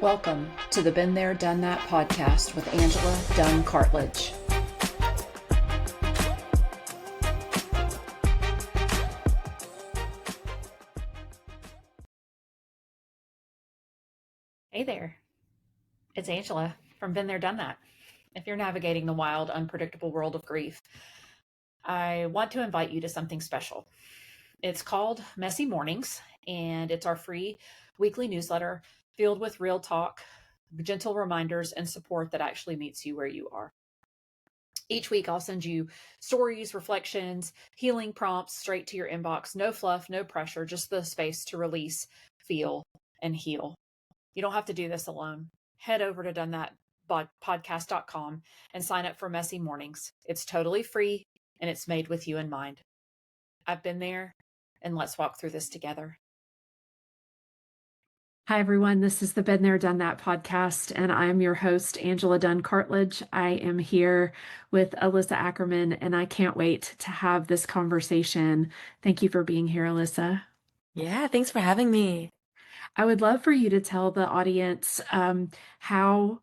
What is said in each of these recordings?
Welcome to the Been There, Done That podcast with Angela Dunn-Cartledge. Hey there, it's Angela from Been There, Done That. If you're navigating the wild, unpredictable world of grief, I want to invite you to something special. It's called Messy Mornings, and it's our free weekly newsletter filled with real talk, gentle reminders, and support that actually meets you where you are. Each week, I'll send you stories, reflections, healing prompts straight to your inbox. No fluff, no pressure, just the space to release, feel, and heal. You don't have to do this alone. Head over to donethatpodcast.com and sign up for Messy Mornings. It's totally free and it's made with you in mind. I've been there, and let's walk through this together. Hi, everyone. This is the Been There, Done That podcast, and I'm your host, Angela Dunn-Cartledge. I am here with Alyssa Ackerman, and I can't wait to have this conversation. Thank you for being here, Alyssa. Yeah, thanks for having me. I would love for you to tell the audience how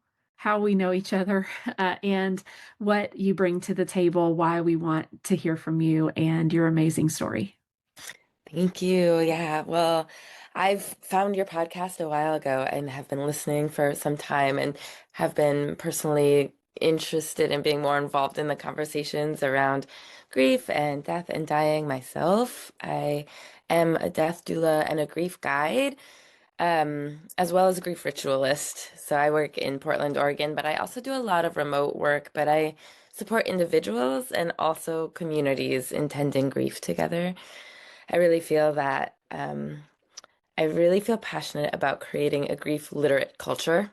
we know each other and what you bring to the table, why we want to hear from you and your amazing story. Thank you. Yeah, well, I've found your podcast a while ago and have been listening for some time and have been personally interested in being more involved in the conversations around grief and death and dying myself. I am a death doula and a grief guide, as well as a grief ritualist. So I work in Portland, Oregon, but I also do a lot of remote work, but I support individuals and also communities in tending grief together. I really feel that I really feel passionate about creating a grief literate culture.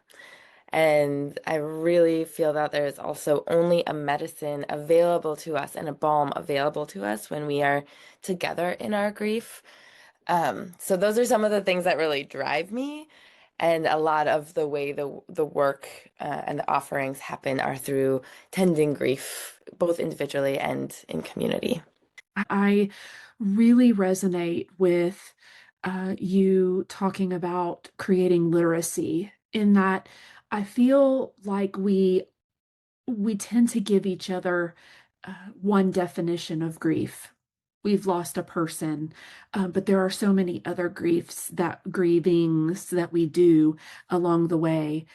And I really feel that there is also only a medicine available to us and a balm available to us when we are together in our grief. So those are some of the things that really drive me. And a lot of the way the work and the offerings happen are through tending grief, both individually and in community. I really resonate with you talking about creating literacy in that I feel like we tend to give each other one definition of grief. We've lost a person, but there are so many other grievings that we do along the way.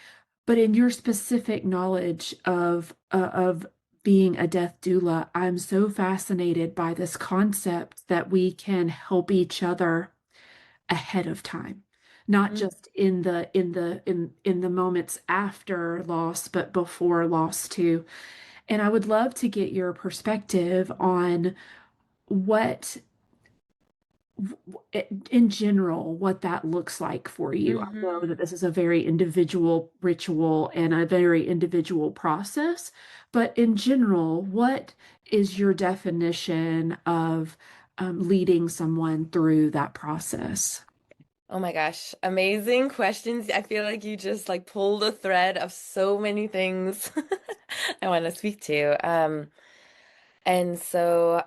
But in your specific knowledge of being a death doula, I'm so fascinated by this concept that we can help each other ahead of time, not just in the moments after loss, but before loss too. And I would love to get your perspective on what in general, what that looks like for you. I know Mm-hmm. that this is a very individual ritual and a very individual process, but in general, what is your definition of leading someone through that process? Oh my gosh, amazing questions. I feel like you just like pulled a thread of so many things I want to speak to. And so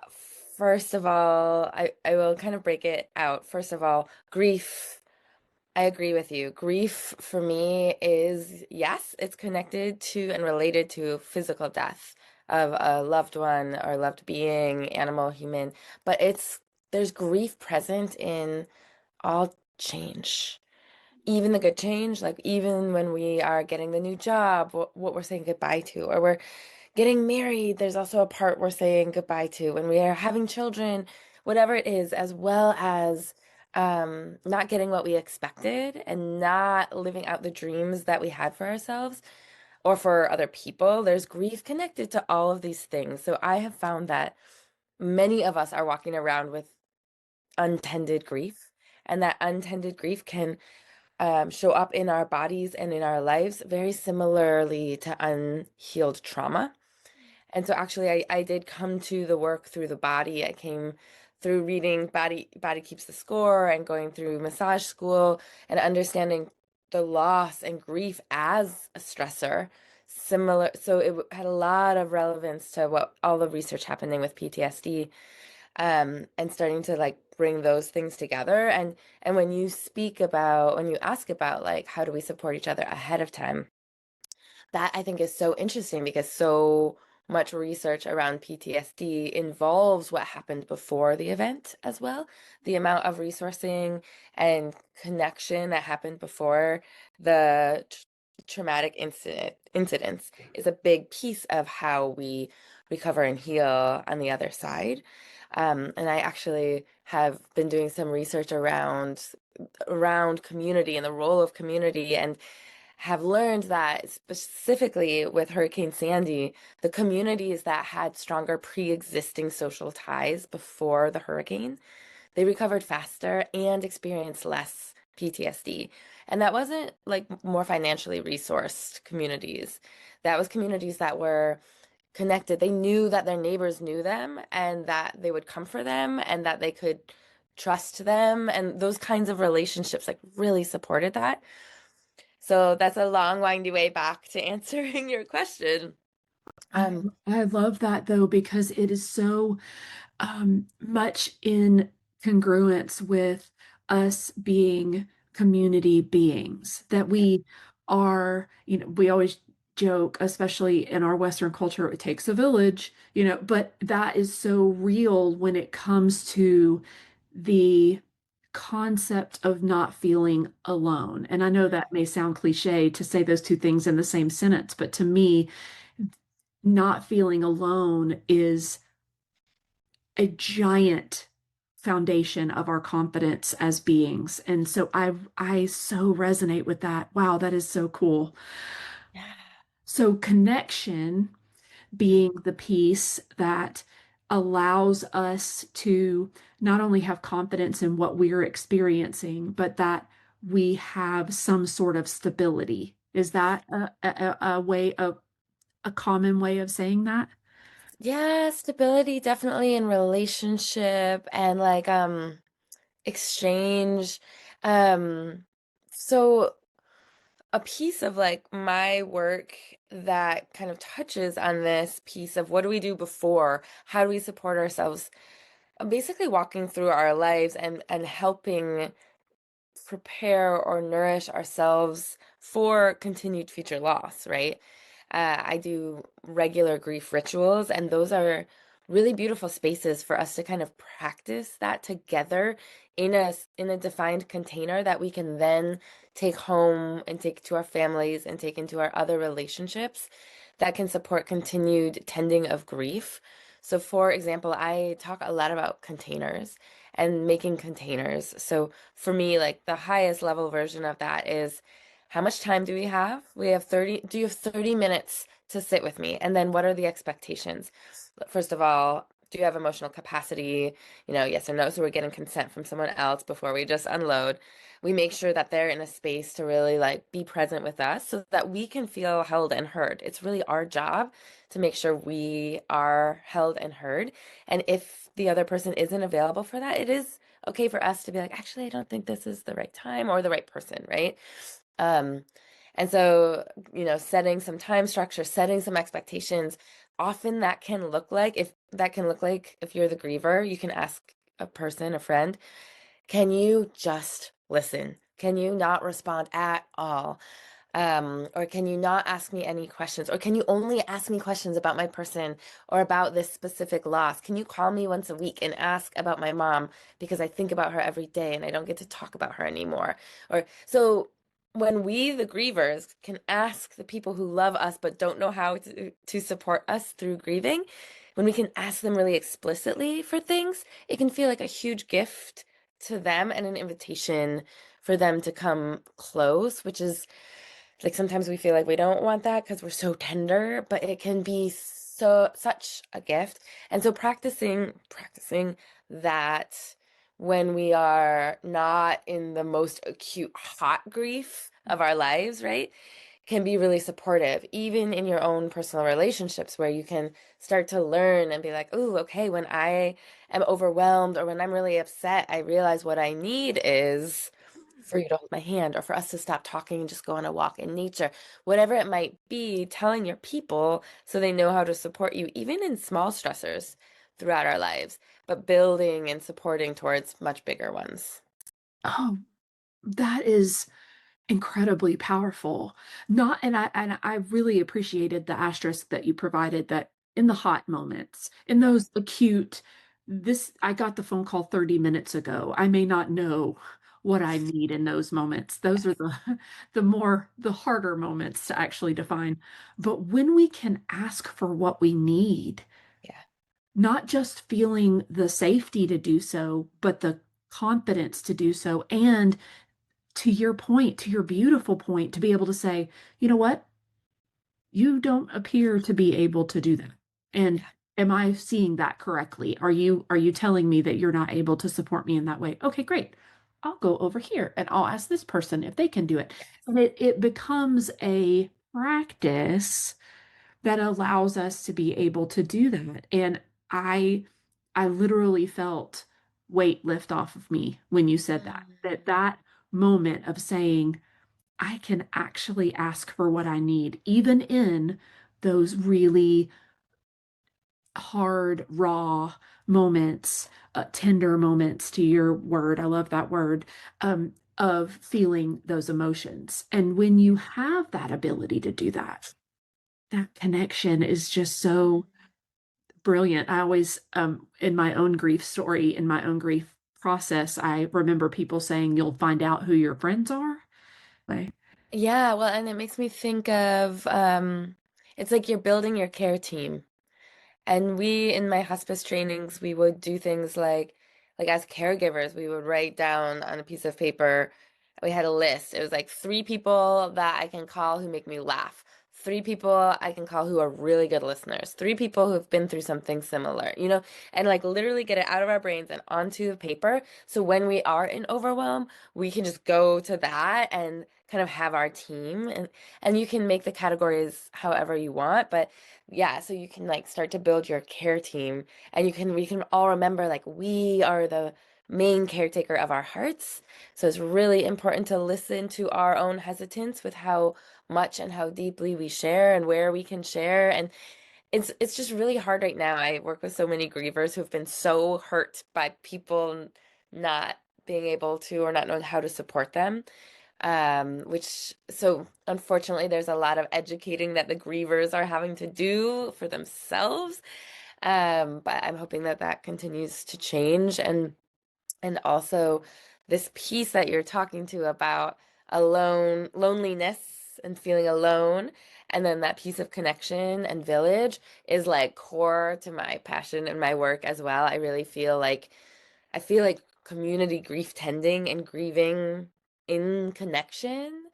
first of all, I will kind of break it out. First of all, grief. I agree with you. Grief for me is, yes, it's connected to and related to physical death of a loved one or loved being, animal, human, but there's grief present in all change, even the good change, like even when we are getting the new job, what we're saying goodbye to, or we're getting married, there's also a part we're saying goodbye to. When we are having children, whatever it is, as well as not getting what we expected and not living out the dreams that we had for ourselves or for other people, there's grief connected to all of these things. So I have found that many of us are walking around with untended grief, and that untended grief can show up in our bodies and in our lives very similarly to unhealed trauma. And so actually I did come to the work through the body. I came through reading Body Keeps the Score and going through massage school and understanding the loss and grief as a stressor. Similar, so it had a lot of relevance to what all the research happening with PTSD. and starting to like bring those things together. And when you when you ask about like how do we support each other ahead of time, that I think is so interesting because so much research around PTSD involves what happened before the event as well. The amount of resourcing and connection that happened before the traumatic incidents is a big piece of how we recover and heal on the other side. And I actually have been doing some research around community and the role of community, and have learned that specifically with Hurricane Sandy, the communities that had stronger pre-existing social ties before the hurricane, they recovered faster and experienced less PTSD. And that wasn't like more financially resourced communities. That was communities that were connected. They knew that their neighbors knew them and that they would come for them and that they could trust them. And those kinds of relationships like really supported that. So that's a long, windy way back to answering your question. I, Um, I love that though, because it is so much in congruence with us being community beings, that we are, we always joke, especially in our Western culture, it takes a village, but that is so real when it comes to the concept of not feeling alone. And I know that may sound cliche to say those two things in the same sentence, but to me, not feeling alone is a giant foundation of our confidence as beings. And so I so resonate with that. Wow, that is so cool. yeah. So connection being the piece that allows us to not only have confidence in what we're experiencing, but that we have some sort of stability. Is that a way of a common way of saying that? Yeah, stability definitely in relationship and like exchange. Um so a piece of like my work that kind of touches on this piece of what do we do before? How do we support ourselves? Basically walking through our lives and helping prepare or nourish ourselves for continued future loss, right? I do regular grief rituals, and those are really beautiful spaces for us to kind of practice that together in a defined container that we can then take home and take to our families and take into our other relationships that can support continued tending of grief. So, for example, I talk a lot about containers and making containers. So, for me, like the highest level version of that is how much time do we have? We have 30, do you have 30 minutes to sit with me? And then what are the expectations? First of all, do you have emotional capacity? Yes or no. So we're getting consent from someone else before we just unload. We make sure that they're in a space to really like be present with us so that we can feel held and heard. It's really our job to make sure we are held and heard. And if the other person isn't available for that, it is okay for us to be like, actually, I don't think this is the right time or the right person, right? Um, and so, setting some time structure, setting some expectations, often that can look like if you're the griever, you can ask a person, a friend, can you just listen? Can you not respond at all? Or can you not ask me any questions? Or can you only ask me questions about my person or about this specific loss? Can you call me once a week and ask about my mom because I think about her every day and I don't get to talk about her anymore? Or so when we, the grievers, can ask the people who love us but don't know how to support us through grieving, when we can ask them really explicitly for things, it can feel like a huge gift to them and an invitation for them to come close, which is like sometimes we feel like we don't want that because we're so tender, but it can be such a gift. And so practicing that when we are not in the most acute hot grief of our lives, right? Can be really supportive, even in your own personal relationships, where you can start to learn and be like, oh, okay, when I am overwhelmed or when I'm really upset, I realize what I need is for you to hold my hand or for us to stop talking and just go on a walk in nature, whatever it might be, telling your people so they know how to support you, even in small stressors throughout our lives. but building and supporting towards much bigger ones. Oh, that is incredibly powerful. Not, and I really appreciated the asterisk that you provided that in the hot moments, in Yeah. those acute, this I got the phone call 30 minutes ago. I may not know what I need in those moments. Those are Yes. the harder moments to actually define. But when we can ask for what we need, Yeah. not just feeling the safety to do so, but the confidence to do so, and to your point, to your beautiful point, to be able to say, you know what? You don't appear to be able to do that. And Yeah. am I seeing that correctly? Are you telling me that you're not able to support me in that way? Okay, great. I'll go over here and I'll ask this person if they can do it. And it becomes a practice that allows us to be able to do that. And I I literally felt weight lift off of me when you said that. Mm. That moment of saying, I can actually ask for what I need, even in those really hard, raw moments, tender moments to your word. I love that word, of feeling those emotions. And when you have that ability to do that, that connection is just so brilliant. I always, in my own grief story, in my own grief process, I remember people saying, you'll find out who your friends are. Like, Yeah, well, and it makes me think of it's like you're building your care team. And we, in my hospice trainings, we would do things like as caregivers, we would write down on a piece of paper. We had a list. It was like 3 people that I can call who make me laugh. 3 people I can call who are really good listeners. 3 people who've been through something similar, and like literally get it out of our brains and onto the paper. So when we are in overwhelm, we can just go to that and kind of have our team and you can make the categories however you want, but yeah, so you can like start to build your care team and we can all remember like we are the main caretaker of our hearts. So it's really important to listen to our own hesitance with how much and how deeply we share and where we can share. And it's just really hard right now. I work with so many grievers who've been so hurt by people not being able to or not knowing how to support them. Which, so unfortunately, there's a lot of educating that the grievers are having to do for themselves. But I'm hoping that that continues to change. And also this piece that you're talking to about loneliness and feeling alone, and then that piece of connection and village is like core to my passion and my work as well. I feel like community grief tending and grieving in connection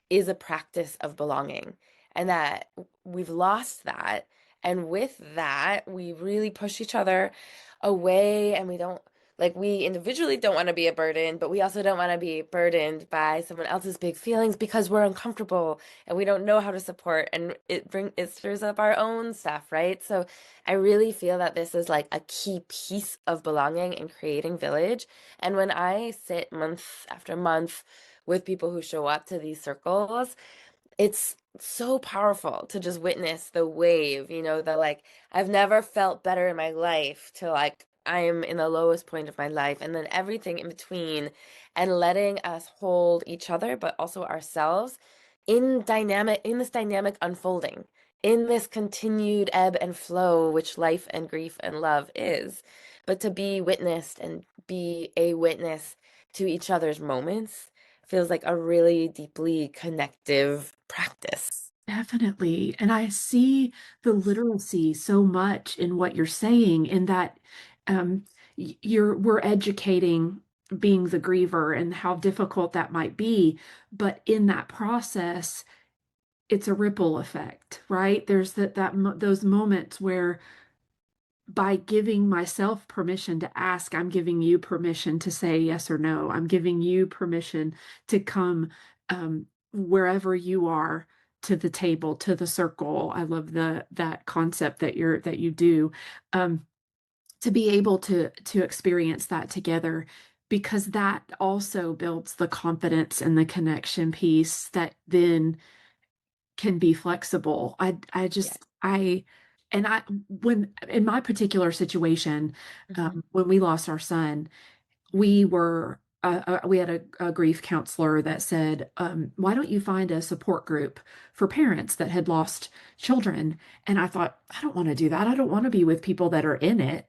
is a practice of belonging, and that we've lost that. And with that, we really push each other away, and we don't like we individually don't want to be a burden, but we also don't want to be burdened by someone else's big feelings because we're uncomfortable and we don't know how to support, and it stirs up our own stuff, right? So I really feel that this is like a key piece of belonging and creating village. And when I sit month after month with people who show up to these circles, it's so powerful to just witness the wave, the like, I've never felt better in my life to like, I am in the lowest point of my life, and then everything in between, and letting us hold each other, but also ourselves in this dynamic unfolding, in this continued ebb and flow, which life and grief and love is. But to be witnessed and be a witness to each other's moments feels like a really deeply connective practice. definitely. And I see the literacy so much in what you're saying, in that um, we're educating being the griever and how difficult that might be. But in that process, it's a ripple effect, right? There's those moments where by giving myself permission to ask, I'm giving you permission to say yes or no. I'm giving you permission to come, wherever you are, to the table, to the circle. I love that concept that you do, to be able to experience that together, because that also builds the confidence and the connection piece that then can be flexible. I Yeah. just And when in my particular situation, Hmm. when we lost our son, we had a grief counselor that said, why don't you find a support group for parents that had lost children? And I thought, I don't want to do that. I don't want to be with people that are in it.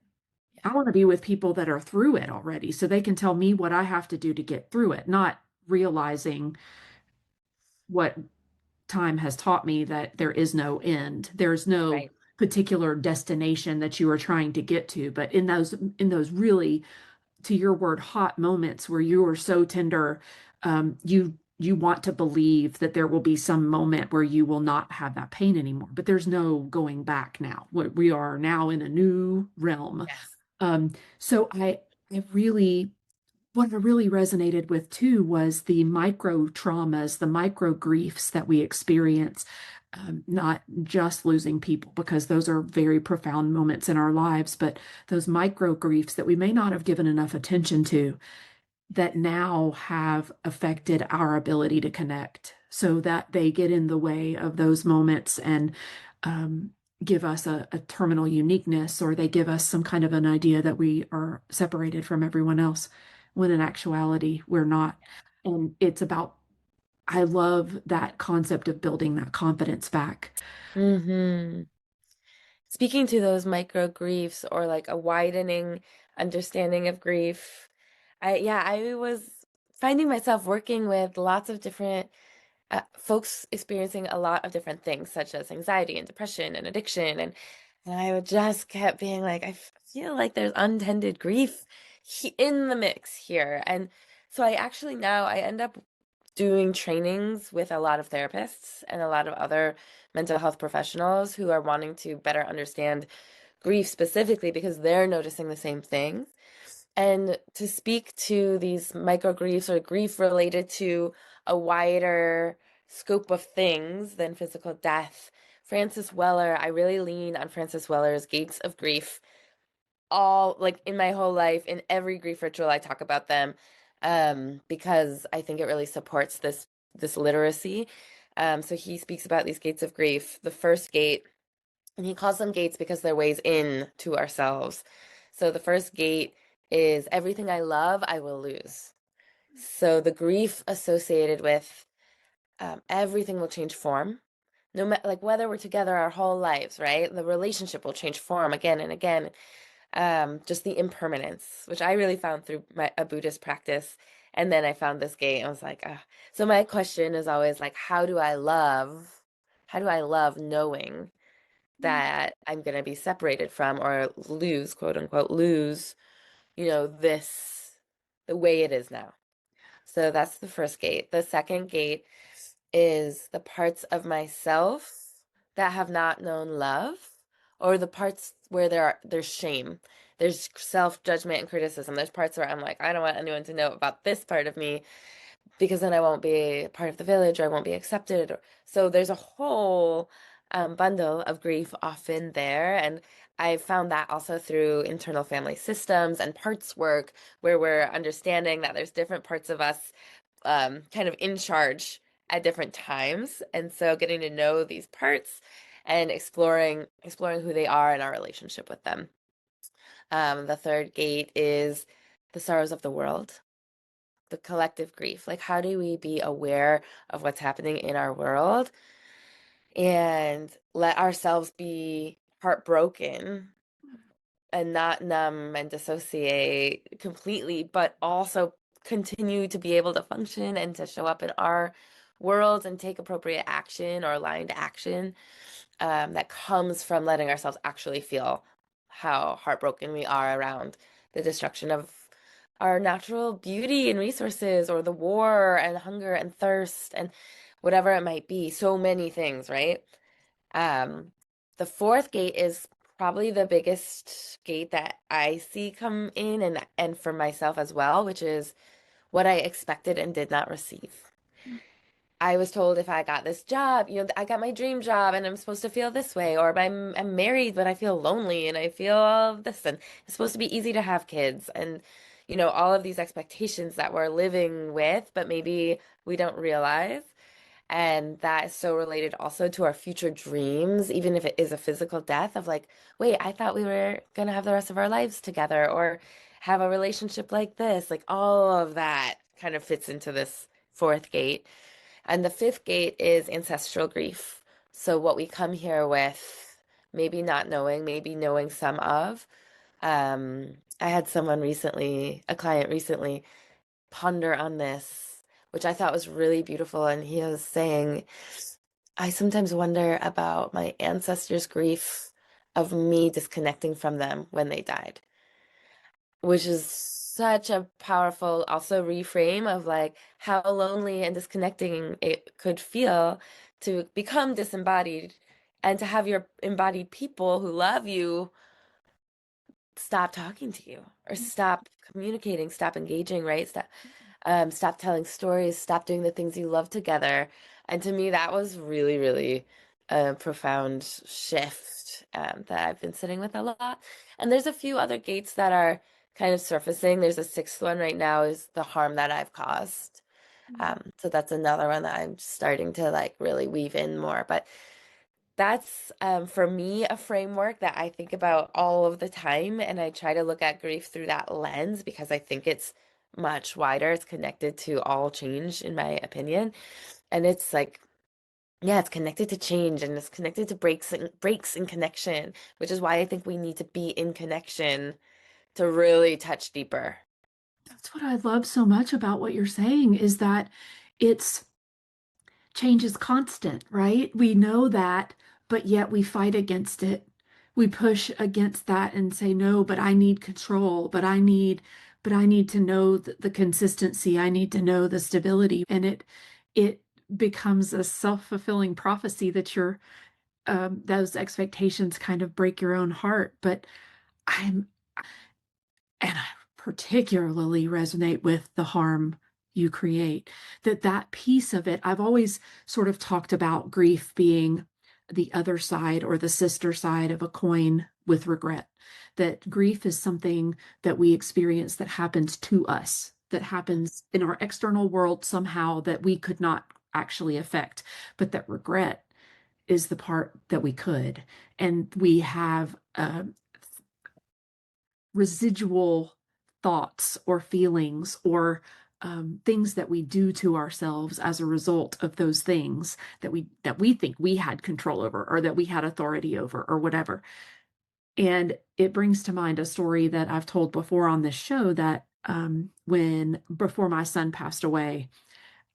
I want to be with people that are through it already so they can tell me what I have to do to get through it, not realizing what time has taught me that there is no end. There's no Right. particular destination that you are trying to get to, but in those really, to your word, hot moments where you are so tender, you want to believe that there will be some moment where you will not have that pain anymore. But there's no going back now. We are now in a new realm. Yes. So I really what I really resonated with too was the micro traumas, the micro griefs that we experience, not just losing people, because those are very profound moments in our lives, but those micro griefs that we may not have given enough attention to that now have affected our ability to connect so that they get in the way of those moments and um, give us a terminal uniqueness, or they give us some kind of an idea that we are separated from everyone else when in actuality we're not. And it's about, I love that concept of building that confidence back. Hmm. Speaking to those micro griefs or like a widening understanding of grief, I was finding myself working with lots of different folks experiencing a lot of different things, such as anxiety and depression and addiction, and I would just kept being like, feel like there's untended grief in the mix here, and so I actually now I end up doing trainings with a lot of therapists and a lot of other mental health professionals who are wanting to better understand grief specifically because they're noticing the same things. And to speak to these micro griefs or grief related to a wider scope of things than physical death, Francis Weller, I really lean on Francis Weller's Gates of Grief. All like in my whole life, in every grief ritual, I talk about them because I think it really supports this literacy. So he speaks about these gates of grief. The first gate, and he calls them gates because they're ways in to ourselves. So the first gate is everything I love, I will lose. So the grief associated with everything will change form. No matter like whether we're together our whole lives, right? The relationship will change form again and again. Just the impermanence, which I really found through a Buddhist practice. And then I found this gate. I was like, ah. So my question is always like, how do I love knowing that I'm going to be separated from or lose, quote unquote, lose, this the way it is now. So that's the first gate. The second gate is the parts of myself that have not known love, or the parts where there's shame. There's self-judgment and criticism. There's parts where I'm like, I don't want anyone to know about this part of me because then I won't be part of the village or I won't be accepted. So there's a whole bundle of grief often there. And I found that also through internal family systems and parts work, where we're understanding that there's different parts of us kind of in charge at different times. And so getting to know these parts and exploring who they are and our relationship with them. The third gate is the sorrows of the world, the collective grief. Like, how do we be aware of what's happening in our world and let ourselves be heartbroken and not numb and dissociate completely, but also continue to be able to function and to show up in our worlds and take appropriate action or aligned action that comes from letting ourselves actually feel how heartbroken we are around the destruction of our natural beauty and resources, or the war and hunger and thirst and whatever it might be. So many things, right? Um, the fourth gate is probably the biggest gate that I see come in, and for myself as well, which is what I expected and did not receive. I was told if I got this job, I got my dream job and I'm supposed to feel this way, or I'm married but I feel lonely and I feel all of this, and it's supposed to be easy to have kids, and all of these expectations that we're living with, but maybe we don't realize. And that is so related also to our future dreams, even if it is a physical death of like, wait, I thought we were gonna have the rest of our lives together or have a relationship like this. Like all of that kind of fits into this fourth gate. And the fifth gate is ancestral grief. So what we come here with, maybe not knowing, maybe knowing some of. I had someone recently, a client recently, ponder on this, which I thought was really beautiful. And he was saying, I sometimes wonder about my ancestors' grief of me disconnecting from them when they died, which is such a powerful also reframe of like how lonely and disconnecting it could feel to become disembodied and to have your embodied people who love you stop talking to you or stop communicating, stop engaging, right? Stop telling stories, stop doing the things you love together. And to me, that was really, really a profound shift that I've been sitting with a lot. And there's a few other gates that are kind of surfacing. There's a sixth one right now is the harm that I've caused. So that's another one that I'm starting to like really weave in more. But that's for me a framework that I think about all of the time, and I try to look at grief through that lens because I think it's much wider. It's connected to all change, in my opinion, and it's like, yeah, it's connected to change and it's connected to breaks in connection, which is why I think we need to be in connection to really touch deeper. That's what I love so much about what you're saying is that it's change is constant, right? We know that, but yet we fight against it. We push against that and say, no, but I need control, but I need to know the consistency. I need to know the stability. And it becomes a self-fulfilling prophecy that those expectations kind of break your own heart. But I'm and I particularly resonate with the harm you create. That piece of it, I've always sort of talked about grief being the other side or the sister side of a coin with regret. That grief is something that we experience that happens to us, that happens in our external world somehow that we could not actually affect, but that regret is the part that we could. And we have residual thoughts or feelings or things that we do to ourselves as a result of those things that we think we had control over or that we had authority over or whatever. And it brings to mind a story that I've told before on this show that when before my son passed away,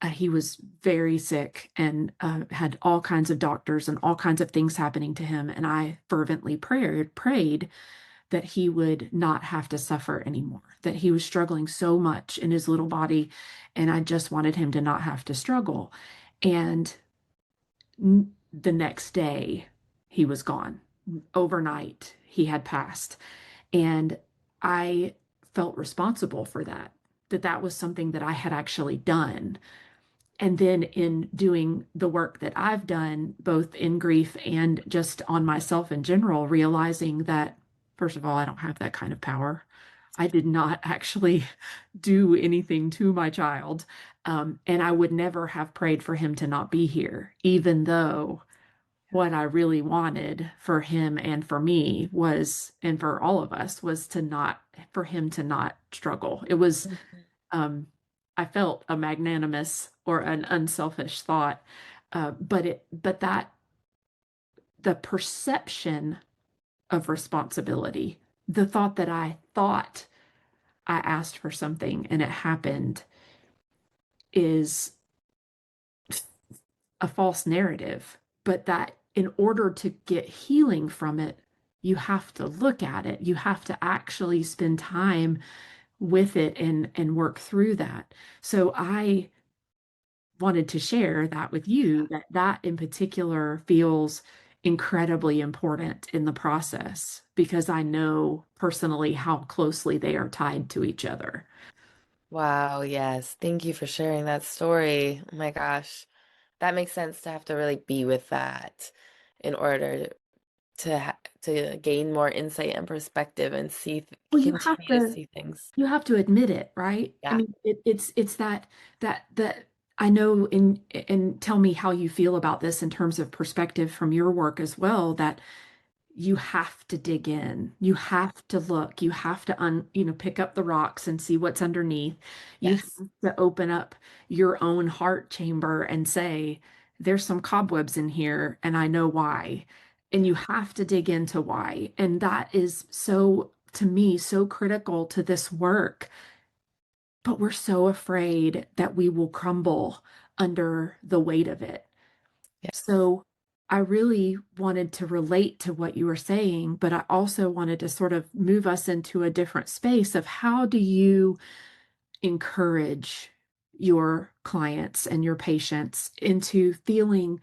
he was very sick and had all kinds of doctors and all kinds of things happening to him. And I fervently prayed that he would not have to suffer anymore, that he was struggling so much in his little body, and I just wanted him to not have to struggle. And the next day, he was gone. Overnight, he had passed. And I felt responsible for that, that was something that I had actually done. And then in doing the work that I've done, both in grief and just on myself in general, realizing that, first of all, I don't have that kind of power. I did not actually do anything to my child. And I would never have prayed for him to not be here, even though what I really wanted for him and for me was, and for all of us, was for him to not struggle. It was um, I felt a magnanimous or an unselfish thought, but that the perception of responsibility, the thought that I thought I asked for something and it happened, is a false narrative. But that in order to get healing from it, you have to look at it. You have to actually spend time with it and work through that. So I wanted to share that with you, that in particular feels incredibly important in the process because I know personally how closely they are tied to each other. Wow, yes. Thank you for sharing that story. Oh my gosh. That makes sense to have to really be with that in order to gain more insight and perspective and Well, continue to see things. you have to admit it, right? I Yeah. mean, it's that I know and tell me how you feel about this in terms of perspective from your work as well, that you have to dig in. You have to look. You have to pick up the rocks and see what's underneath. You Yes. have to open up your own heart chamber and say, there's some cobwebs in here and I know why. And you have to dig into why. And that is so, to me, so critical to this work. But we're so afraid that we will crumble under the weight of it. Yes. So I really wanted to relate to what you were saying, but I also wanted to sort of move us into a different space of how do you encourage your clients and your patients into feeling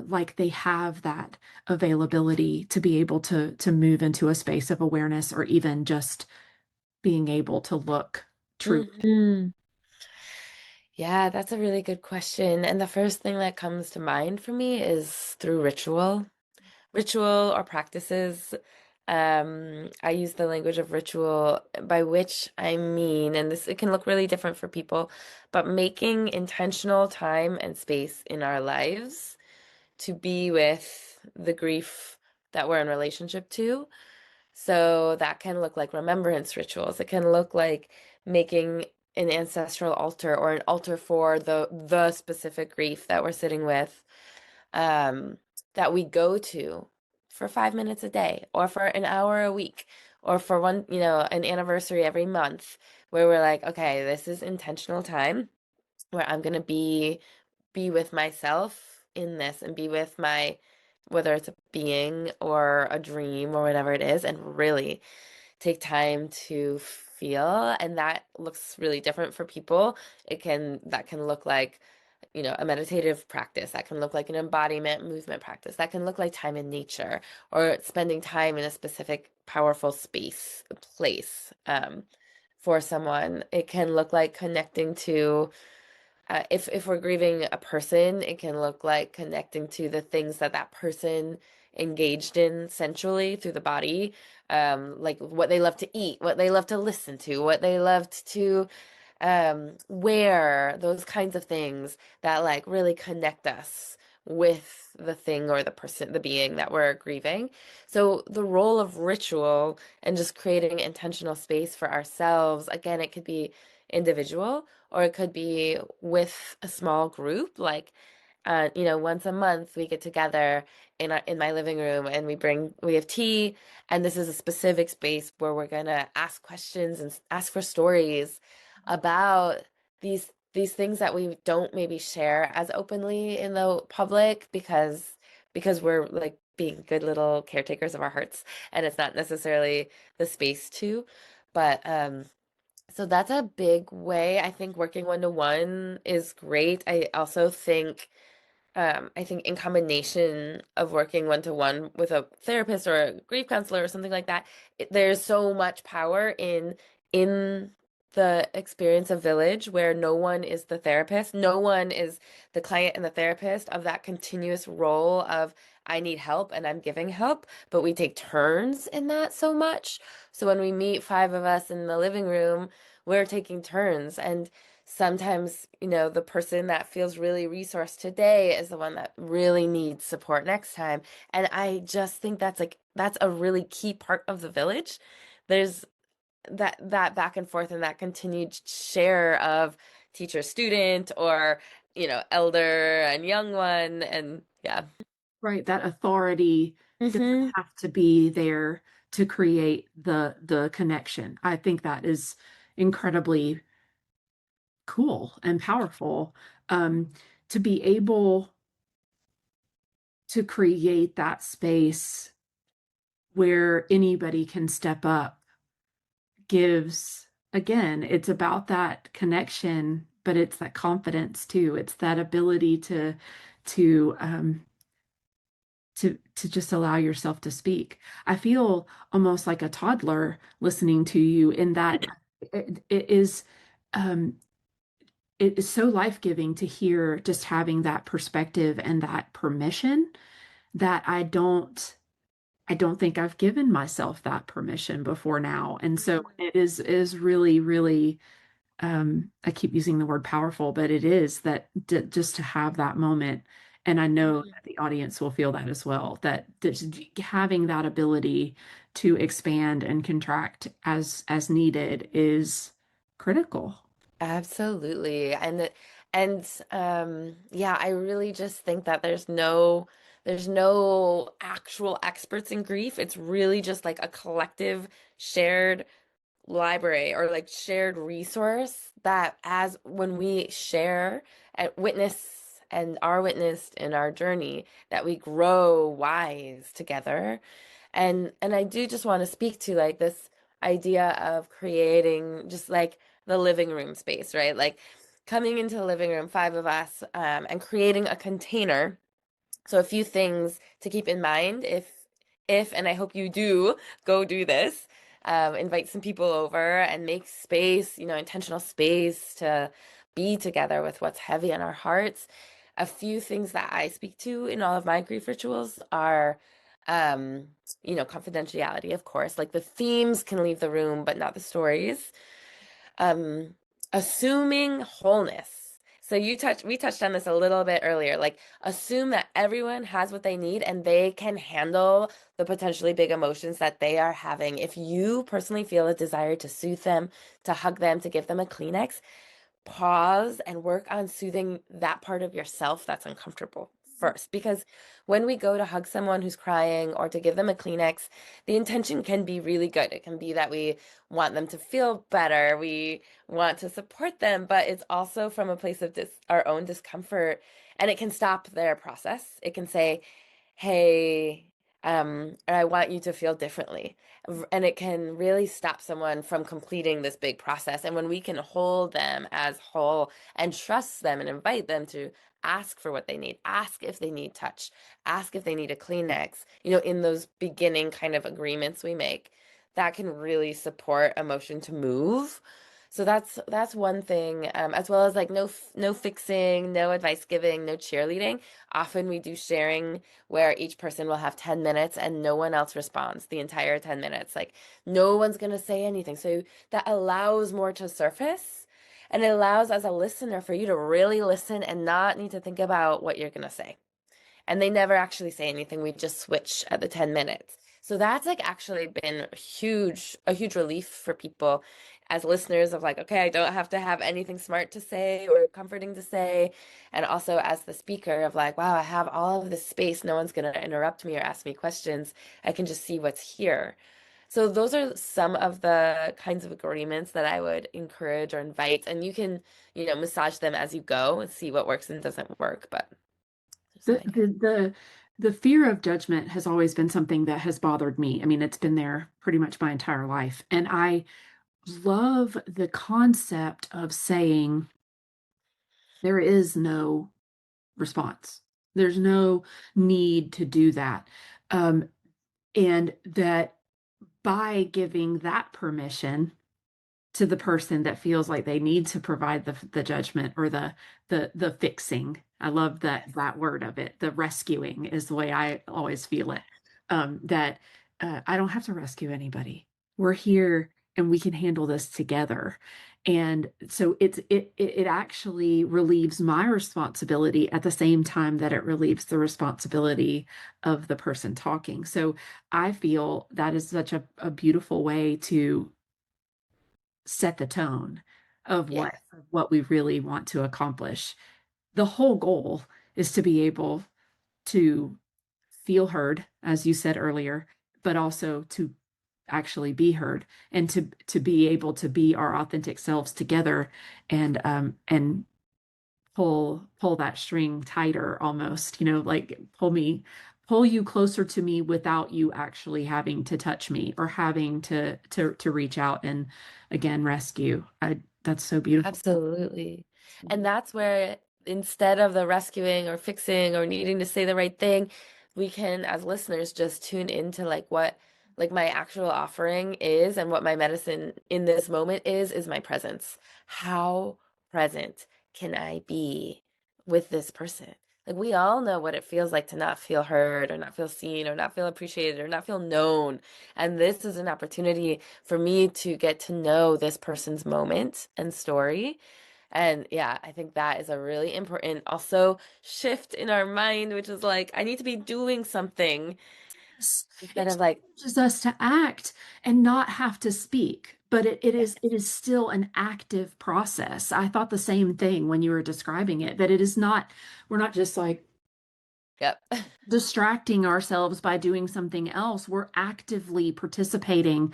like they have that availability to be able to move into a space of awareness or even just being able to look truly. Hmm. Yeah, that's a really good question. And the first thing that comes to mind for me is through ritual or practices. I use the language of ritual, by which I mean, and this it can look really different for people, but making intentional time and space in our lives to be with the grief that we're in relationship to. So that can look like remembrance rituals. It can look like making an ancestral altar or an altar for the specific grief that we're sitting with, um, that we go to for 5 minutes a day, or for an hour a week, or for one, an anniversary every month, where we're like, okay, this is intentional time where I'm gonna be with myself in this and be with my, whether it's a being or a dream or whatever it is, and really take time to feel. And that looks really different for people. That can look like, a meditative practice. That can look like an embodiment movement practice. That can look like time in nature, or spending time in a specific powerful space, place. For someone, it can look like connecting to, if we're grieving a person, it can look like connecting to the things that that person engaged in sensually through the body, like what they love to eat, what they love to listen to, what they loved to wear, those kinds of things that like really connect us with the thing or the person, the being that we're grieving. So the role of ritual and just creating intentional space for ourselves, again, it could be individual, or it could be with a small group, like once a month we get together in my living room, and we have tea, and this is a specific space where we're gonna ask questions and ask for stories about these things that we don't maybe share as openly in the public, because we're like being good little caretakers of our hearts, and it's not necessarily the space to. But so that's a big way. I think working one to one is great. I think in combination of working one to one with a therapist or a grief counselor or something like that, there's so much power in the experience of village, where no one is the therapist, no one is the client and the therapist of that continuous role of I need help and I'm giving help, but we take turns in that so much. So when we meet five of us in the living room, we're taking turns, and sometimes, the person that feels really resourced today is the one that really needs support next time. And I just think that's a really key part of the village. There's that back and forth and that continued share of teacher student, or, elder and young one. And yeah. Right, that authority doesn't Hmm. have to be there to create the connection. I think that is incredibly cool and powerful, um, to be able to create that space where anybody can step up gives, again, it's about that connection, but it's that confidence too. It's that ability to to just allow yourself to speak. I feel almost like a toddler listening to you in that it is um, it is so life-giving to hear just having that perspective and that permission that I don't think I've given myself that permission before now. And so it is really, really I keep using the word powerful, but it is that just to have that moment. And I know Mhm. that the audience will feel that as well, that just having that ability to expand and contract as needed is critical. Absolutely. And yeah, I really just think that there's no actual experts in grief. It's really just like a collective shared library or like shared resource that as when we share and witness and are witnessed in our journey that we grow wise together. And I do just want to speak to like this idea of creating just like the living room space, right? Like coming into the living room, five of us, and creating a container. So a few things to keep in mind if and I hope you do go do this, invite some people over and make space, intentional space to be together with what's heavy on our hearts. A few things that I speak to in all of my grief rituals are, um, confidentiality, of course. Like the themes can leave the room, but not the stories. um Assuming wholeness. So we touched on this a little bit earlier. Like assume that everyone has what they need and they can handle the potentially big emotions that they are having. If you personally feel a desire to soothe them, to hug them, to give them a Kleenex, pause and work on soothing that part of yourself that's uncomfortable first. Because when we go to hug someone who's crying or to give them a Kleenex, the intention can be really good. It can be that we want them to feel better, we want to support them, but it's also from a place of our own discomfort. And it can stop their process. It can say, hey, I want you to feel differently. And it can really stop someone from completing this big process. And when we can hold them as whole and trust them and invite them to ask for what they need, ask if they need touch, ask if they need a Kleenex, in those beginning kind of agreements we make, that can really support emotion to move. So that's one thing, as well as like no fixing, no advice giving, no cheerleading. Often we do sharing where each person will have 10 minutes and no one else responds the entire 10 minutes. Like no one's going to say anything. So that allows more to surface. And it allows as a listener for you to really listen and not need to think about what you're going to say. And they never actually say anything. We just switch at the 10 minutes. So that's like actually been a huge relief for people as listeners of like, okay, I don't have to have anything smart to say or comforting to say. And also as the speaker of like, wow, I have all of this space. No one's going to interrupt me or ask me questions. I can just see what's here. So those are some of the kinds of agreements that I would encourage or invite. And you can, massage them as you go and see what works and doesn't work. But there's The, something. the the the fear of judgment has always been something that has bothered me. I mean, it's been there pretty much my entire life. And I love the concept of saying there is no response. There's no need to do that. Um, and that by giving that permission to the person that feels like they need to provide the judgment or the fixing. I love that word of it. The rescuing is the way I always feel it. That I don't have to rescue anybody. We're here and we can handle this together. And so it actually relieves my responsibility at the same time that it relieves the responsibility of the person talking. So I feel that is such a beautiful way to set the tone of Yeah. what we really want to accomplish. The whole goal is to be able to feel heard, as you said earlier, but also to actually be heard and to be able to be our authentic selves together and pull that string tighter almost, like pull you closer to me without you actually having to touch me or having to reach out and again rescue. That's so beautiful. Absolutely. And that's where instead of the rescuing or fixing or needing to say the right thing, we can, as listeners, just tune into like what like my actual offering is and what my medicine in this moment is my presence. How present can I be with this person? Like we all know what it feels like to not feel heard or not feel seen or not feel appreciated or not feel known. And this is an opportunity for me to get to know this person's moment and story. And yeah, I think that is a really important also shift in our mind, which is like, I need to be doing something Yes. instead It of like, challenges us to act and not have to speak, but yeah, it is still an active process. I thought the same thing when you were describing it, that it is not, we're not just like yep. distracting ourselves by doing something else. We're actively participating,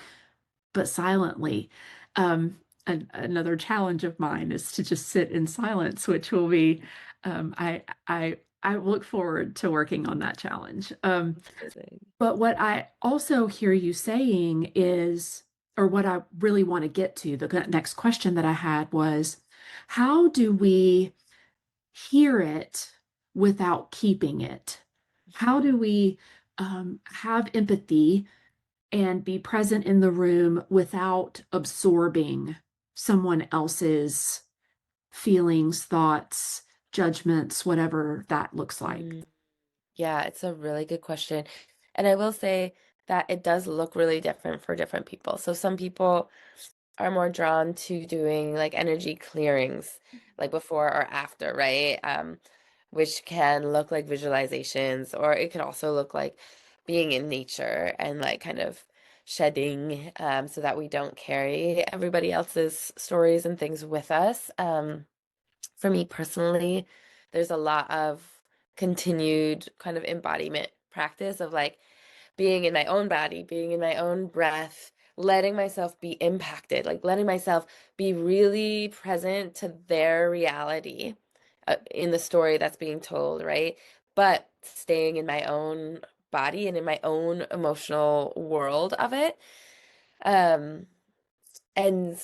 but silently. Another challenge of mine is to just sit in silence, which will be, I look forward to working on that challenge. Amazing. But what I also hear you saying is, or what I really want to get to, the next question that I had was, how do we hear it without keeping it? How do we have empathy and be present in the room without absorbing someone else's feelings, thoughts, judgments, whatever that looks like? Mm, yeah, it's a really good question. And I will say that it does look really different for different people. So some people are more drawn to doing like energy clearings, like before or after, right? Which can look like visualizations, or it could also look like being in nature and like kind of shedding, so that we don't carry everybody else's stories and things with us. For me personally, there's a lot of continued kind of embodiment practice of like being in my own body, being in my own breath, letting myself be impacted, like letting myself be really present to their reality, in the story that's being told, right? But staying in my own body and in my own emotional world of it. Um, and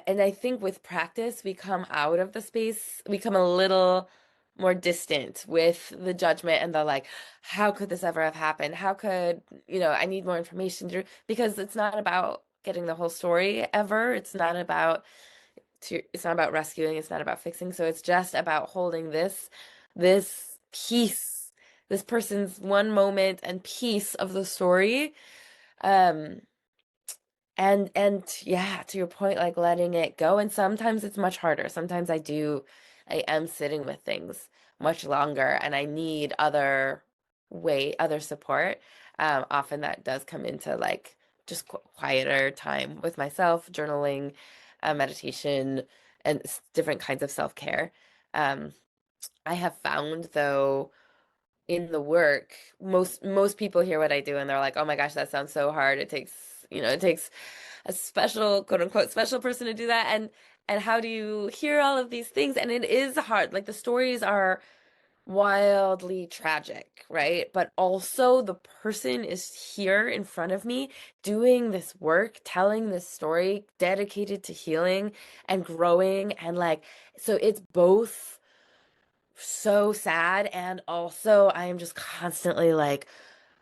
and I think with practice, we come out of the space, we come a little more distant with the judgment and the like, how could this ever have happened? How could, I need more information because it's not about getting the whole story ever. It's not about rescuing, it's not about fixing. So it's just about holding this piece, this person's one moment and piece of the story. Um, and yeah, to your point, like letting it go. And sometimes it's much harder. Sometimes I am sitting with things much longer and I need other support. Often that does come into like just quieter time with myself, journaling, meditation, and different kinds of self-care. Um, I have found though in the work, most people hear what I do and they're like, "Oh my gosh, that sounds so hard. It takes a special, quote unquote, special person to do that." And how do you hear all of these things? And it is hard. Like the stories are wildly tragic, right? But also the person is here in front of me doing this work, telling this story, dedicated to healing and growing and like so it's both so sad and also I am just constantly like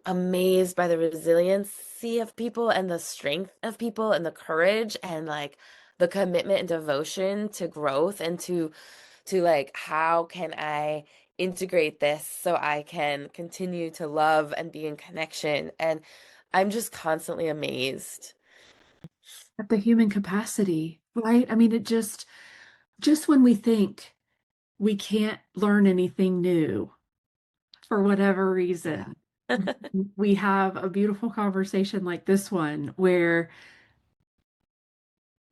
amazed by the resiliency of people and the strength of people and the courage and like the commitment and devotion to growth and to like how can I integrate this so I can continue to love and be in connection, and I'm just constantly amazed. At the human capacity, right? I mean, just when we think we can't learn anything new for whatever reason, we have a beautiful conversation like this one where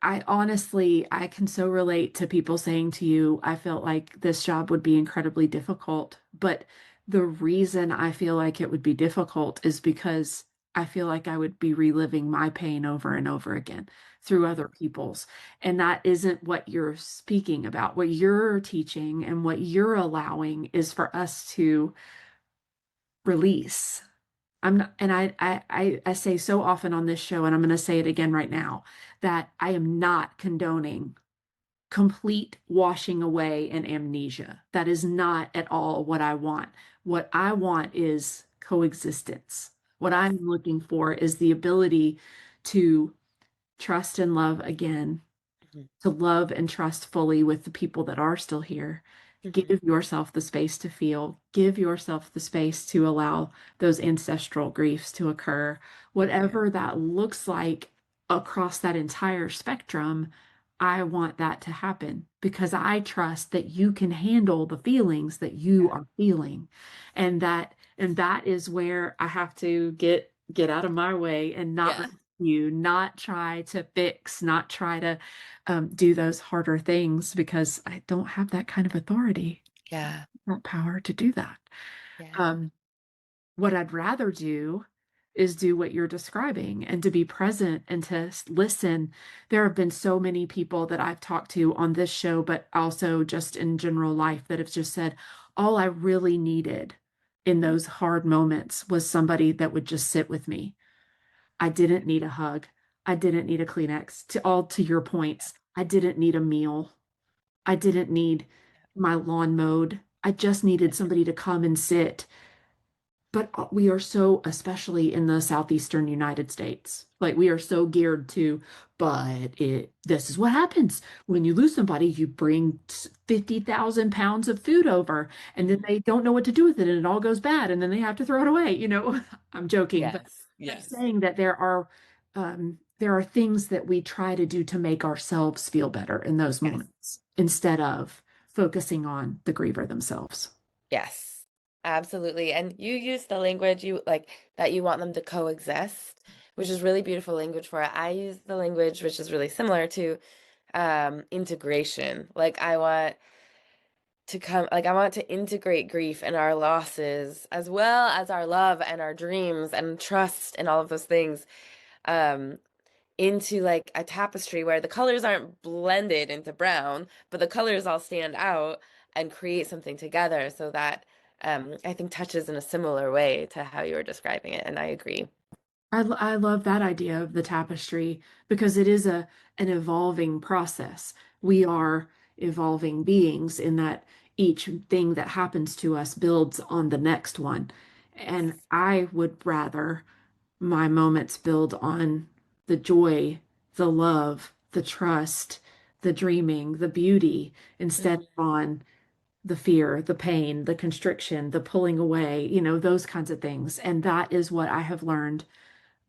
I honestly, I can so relate to people saying to you, I felt like this job would be incredibly difficult. But the reason I feel like it would be difficult is because I feel like I would be reliving my pain over and over again through other people's. And that isn't what you're speaking about. What you're teaching and what you're allowing is for us to release. I'm not, and I say so often on this show, and I'm going to say it again right now, that I am not condoning complete washing away and amnesia. That is not at all what I want. What I want is coexistence. What Yes. I'm looking for is the ability to trust and love again, Mhm. to love and trust fully with the people that are still here, Hmm. Give yourself the space to feel, give yourself the space to allow those ancestral griefs to occur, Yeah. whatever that looks like across that entire spectrum. I want that to happen because I trust that you can handle the feelings that you Yeah. are feeling. And that is where I have to get out of my way and not Yeah. rescue, not try to fix, not try to do those harder things because I don't have that kind of authority, Yeah. that power to do that. Yeah. Um, what I'd rather do is do what you're describing and to be present and to listen. There have been so many people that I've talked to on this show, but also just in general life that have just said, all I really needed in those hard moments was somebody that would just sit with me. I didn't need a hug. I didn't need a Kleenex. To your points, I didn't need a meal. I didn't need my lawn mowed. I just needed somebody to come and sit. But we are so, especially in the southeastern United States, like we are so geared to, this is what happens when you lose somebody, you bring 50,000 pounds of food over, and then Mhm. they don't know what to do with it, and it all goes bad, and then they have to throw it away. I'm joking, but Yes. I'm Yes. saying that there are things that we try to do to make ourselves feel better in those Yes. moments instead of focusing on the griever themselves. Yes. Absolutely. And you use the language you like that you want them to coexist, which is really beautiful language for it. I use the language which is really similar to integration. Like I want to integrate grief and our losses as well as our love and our dreams and trust and all of those things. Um into like a tapestry where the colors aren't blended into brown, but the colors all stand out and create something together so that I think touches in a similar way to how you were describing it. And I agree. I love that idea of the tapestry because it is an evolving process. We are evolving beings in that each thing that happens to us builds on the next one. And Yes. I would rather my moments build on the joy, the love, the trust, the dreaming, the beauty, instead Mhm. of on the fear, the pain, the constriction, the pulling away, those kinds of things. And that is what I have learned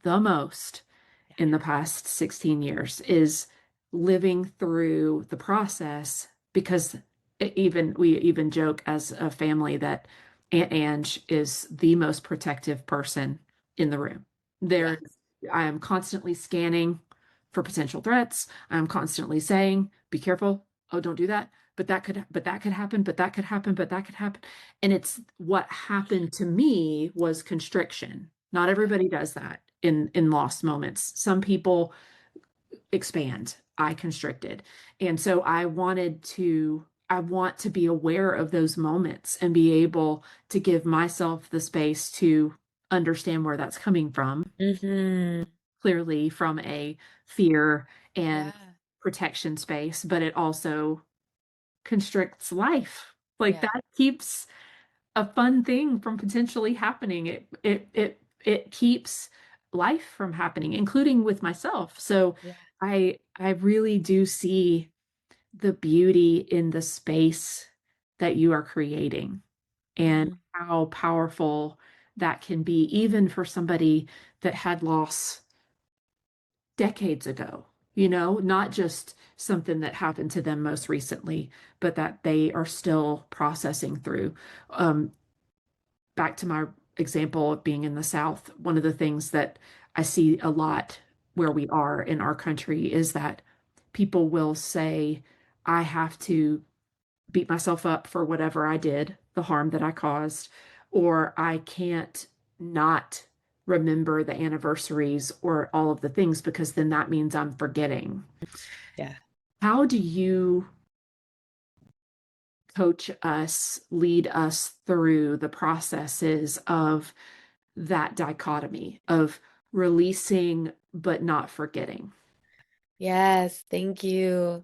the most Yeah. in the past 16 years is living through the process because we even joke as a family that Aunt Ange is the most protective person in the room. Yeah. There, I am constantly scanning for potential threats. I'm constantly saying, be careful. Oh, don't do that. But that could happen, but that could happen, but that could happen. And it's what happened to me was constriction. Not Yeah. everybody does that in lost moments. Some people expand. I constricted. And so I want to be aware of those moments and be able to give myself the space to understand where that's coming from, Hmm. clearly from a fear and Yeah. protection space, but it also constricts life. Like Yeah. that keeps a fun thing from potentially happening. It keeps life from happening, including with myself. So Yeah. I really do see the beauty in the space that you are creating and Hmm. how powerful that can be, even for somebody that had loss decades ago, not just something that happened to them most recently, but that they are still processing through. Um, Back to my example of being in the South, one of the things that I see a lot where we are in our country is that people will say, I have to beat myself up for whatever I did, the harm that I caused, or I can't not remember the anniversaries or all of the things because then that means I'm forgetting. Yeah. How do you coach us, lead us through the processes of that dichotomy of releasing but not forgetting? Yes. Thank you.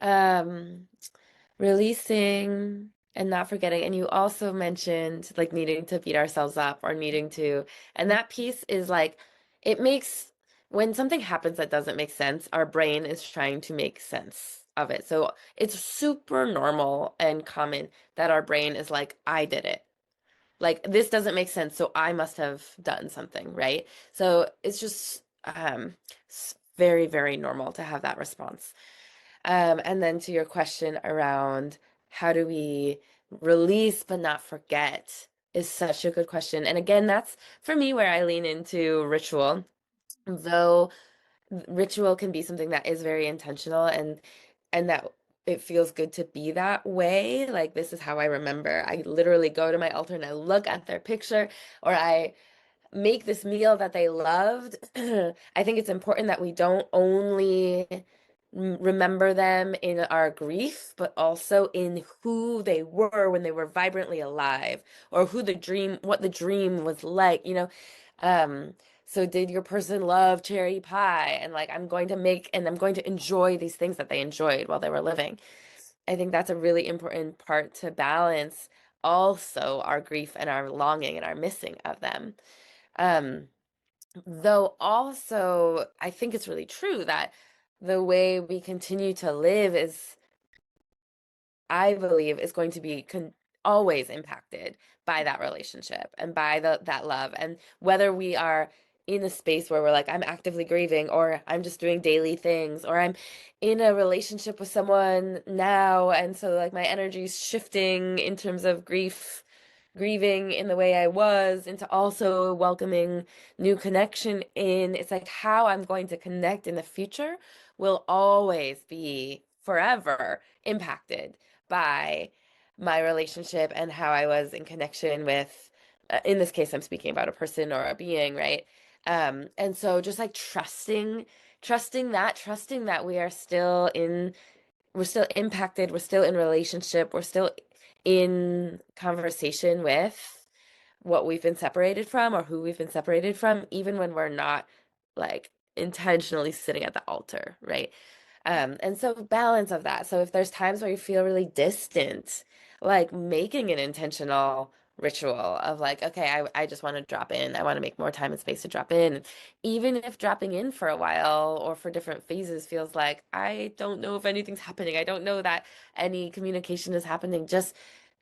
Um, Releasing and not forgetting. And you also mentioned like needing to beat ourselves up or needing to, and that piece is like, it makes, when something happens that doesn't make sense, our brain is trying to make sense of it. So it's super normal and common that our brain is like, I did it. Like this doesn't make sense, so I must have done something, right? So it's just very, very normal to have that response. And then to your question around how do we release but not forget is such a good question. And again, that's for me where I lean into ritual, though ritual can be something that is very intentional and that it feels good to be that way. Like this is how I remember. I literally go to my altar and I look at their picture or I make this meal that they loved. I think it's important that we don't only remember them in our grief, but also in who they were when they were vibrantly alive, or what the dream was like, you know. Um, so did your person love cherry pie? And like, I'm going to make and I'm going to enjoy these things that they enjoyed while they were living. I think that's a really important part to balance also our grief and our longing and our missing of them. Um, though also, I think it's really true that the way we continue to live is, I believe, is going to be always impacted by that relationship and by that love. And whether we are in a space where we're like, I'm actively grieving, or I'm just doing daily things, or I'm in a relationship with someone now, and so like my energy is shifting in terms of grieving in the way I was into also welcoming new connection in. It's like how I'm going to connect in the future will always be forever impacted by my relationship and how I was in connection with, in this case, I'm speaking about a person or a being, right? And so just like trusting that we're still impacted, we're still in relationship, we're still in conversation with what we've been separated from or who we've been separated from, even when we're not like intentionally sitting at the altar, right? And so balance of that. So if there's times where you feel really distant, like making an intentional ritual of like, okay, I just want to drop in. I want to make more time and space to drop in. Even if dropping in for a while or for different phases feels like, I don't know if anything's happening. I don't know that any communication is happening. Just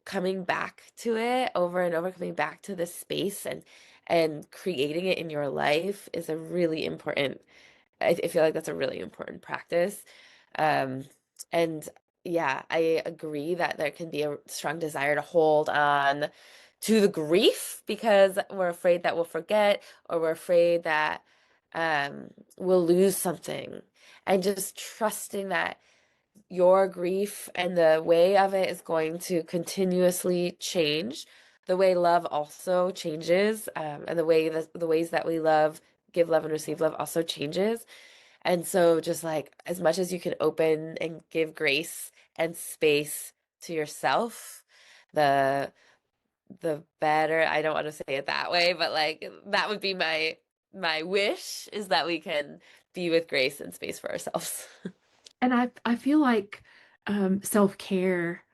coming back to it over and over, coming back to this space and creating it in your life is a really important, I feel like that's a really important practice. Um, and yeah, I agree that there can be a strong desire to hold on to the grief because we're afraid that we'll forget or we're afraid that we'll lose something. And just trusting that your grief and the way of it is going to continuously change. The way love also changes, and the ways that we love, give love and receive love also changes. And so just like as much as you can open and give grace and space to yourself, the the better. I don't want to say it that way, but like that would be my wish is that we can be with grace and space for ourselves. And I feel like self-care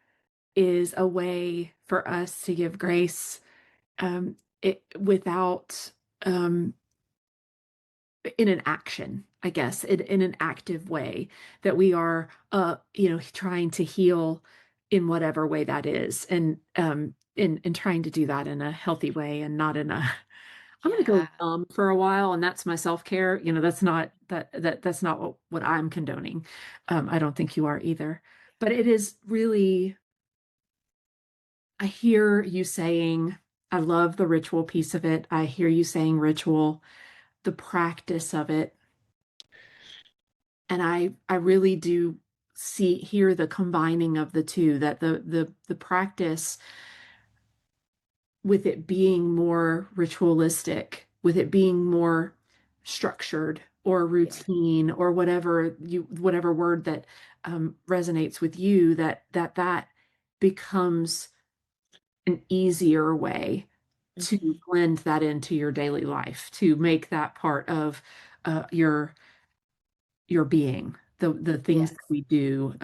is a way for us to give grace it without in an action, I guess, in an active way that we are trying to heal in whatever way that is. And in trying to do that in a healthy way and not in a I'm going to go Yeah. for a while, and that's my self-care. That's not that's not what I'm condoning. I don't think you are either. But it is really, I hear you saying, I love the ritual piece of it. I hear you saying ritual, the practice of it. And I really do hear the combining of the two, that the practice with it being more ritualistic, with it being more structured or Yeah. routine or whatever word that resonates with you, that becomes an easier way to Hmm. blend that into your daily life, to make that part of your being, the things Yes. that we do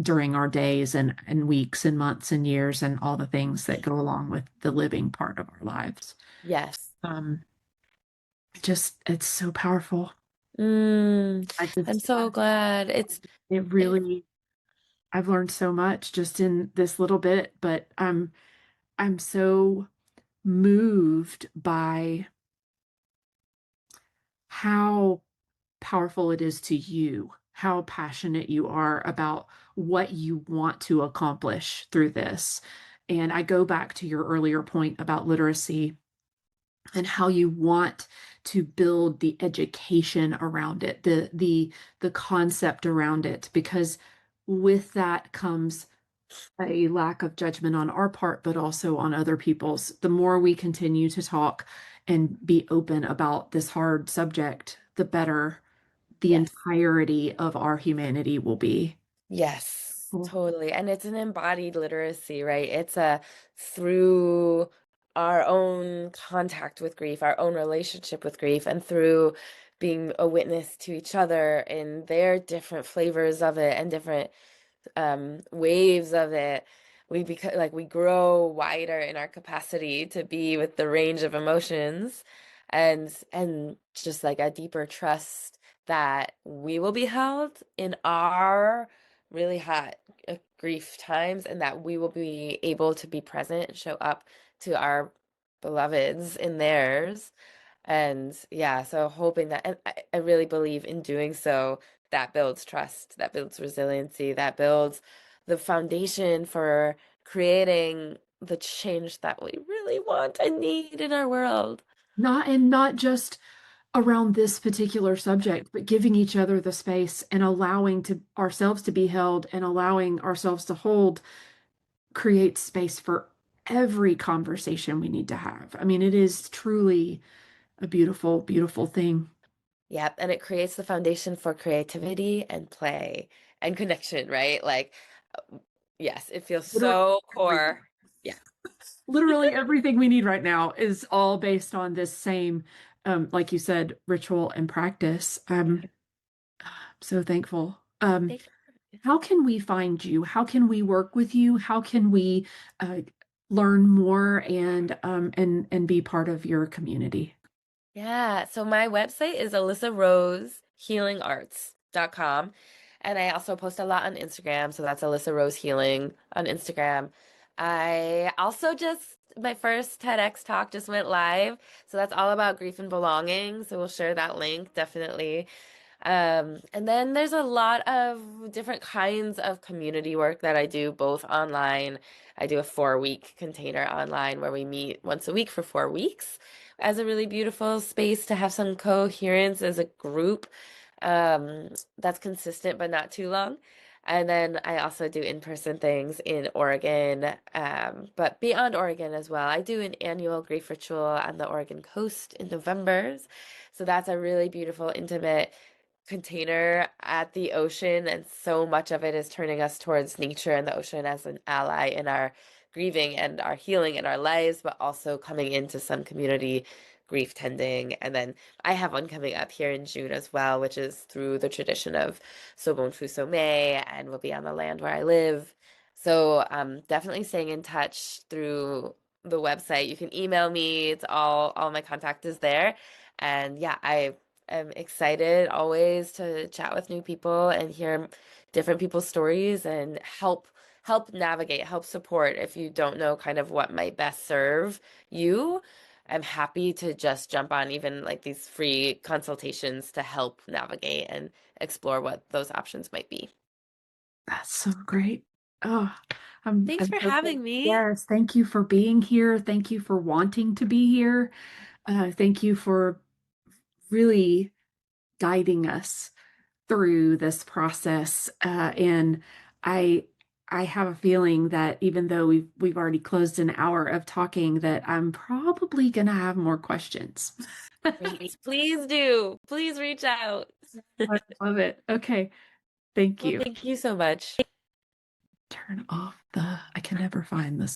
during our days and weeks and months and years and all the things that go along with the living part of our lives. Yes. Um, it's so powerful. Mm, I I'm just, so glad. it It really. I've learned so much just in this little bit, but I'm so moved by how powerful it is to you, how passionate you are about what you want to accomplish through this. And I go back to your earlier point about literacy and how you want to build the education around it, the concept around it, because with that comes a lack of judgment on our part, but also on other people's. The more we continue to talk and be open about this hard subject, the better the Yes. entirety of our humanity will be. Yes, Cool. totally. And it's an embodied literacy, right? It's a through our own contact with grief, our own relationship with grief, and through being a witness to each other in their different flavors of it and different waves of it, we become like we grow wider in our capacity to be with the range of emotions and just like a deeper trust that we will be held in our really hot grief times and that we will be able to be present and show up to our beloveds in theirs. And yeah, so hoping that, and I really believe in doing so, that builds trust, that builds resiliency, that builds the foundation for creating the change that we really want and need in our world. Not just around this particular subject, but giving each other the space and allowing to ourselves to be held and allowing ourselves to hold creates space for every conversation we need to have. I mean, it is truly a beautiful, beautiful thing. Yep, and it creates the foundation for creativity and play and connection, right? Like, uh, yes, it feels Literally so everything. core. Yeah. Literally everything we need right now is all based on this same, like you said, ritual and practice. Yeah. I'm so thankful. Thank you. How can we find you? How can we work with you? How can we uh, learn more and be part of your community? Yeah, so my website is alyssarosehealingarts.com. And I also post a lot on Instagram, so that's Alyssa Rose Healing on Instagram. I also just, my first TEDx talk just went live, so that's all about grief and belonging. So we'll share that link definitely. And then there's a lot of different kinds of community work that I do both online. I do a 4 week container online where we meet once a week for 4 weeks as a really beautiful space to have some coherence as a group that's consistent but not too long. And then I also do in-person things in Oregon, but beyond Oregon as well. I do an annual grief ritual on the Oregon coast in November. So that's a really beautiful, intimate container at the ocean, and so much of it is turning us towards nature and the ocean as an ally in our grieving and our healing in our lives, but also coming into some community grief tending. And then I have one coming up here in June as well, which is through the tradition of Sobon Fu So Mei and will be on the land where I live. So definitely staying in touch through the website. You can email me. It's all my contact is there. And yeah, I'm excited always to chat with new people and hear different people's stories and help navigate, help support if you don't know kind of what might best serve you. I'm happy to just jump on even like these free consultations to help navigate and explore what those options might be. That's so great. Oh, Thanks I'm for so thankful. having me. Yes, thank you for being here. Thank you for wanting to be here. Thank you for really guiding us through this process. And I I have a feeling that even though we've already closed an hour of talking, that I'm probably gonna have more questions. Great. Please do. Please reach out. I love it. Okay, thank Well, you. thank you so much. Turn off the, I can never find this.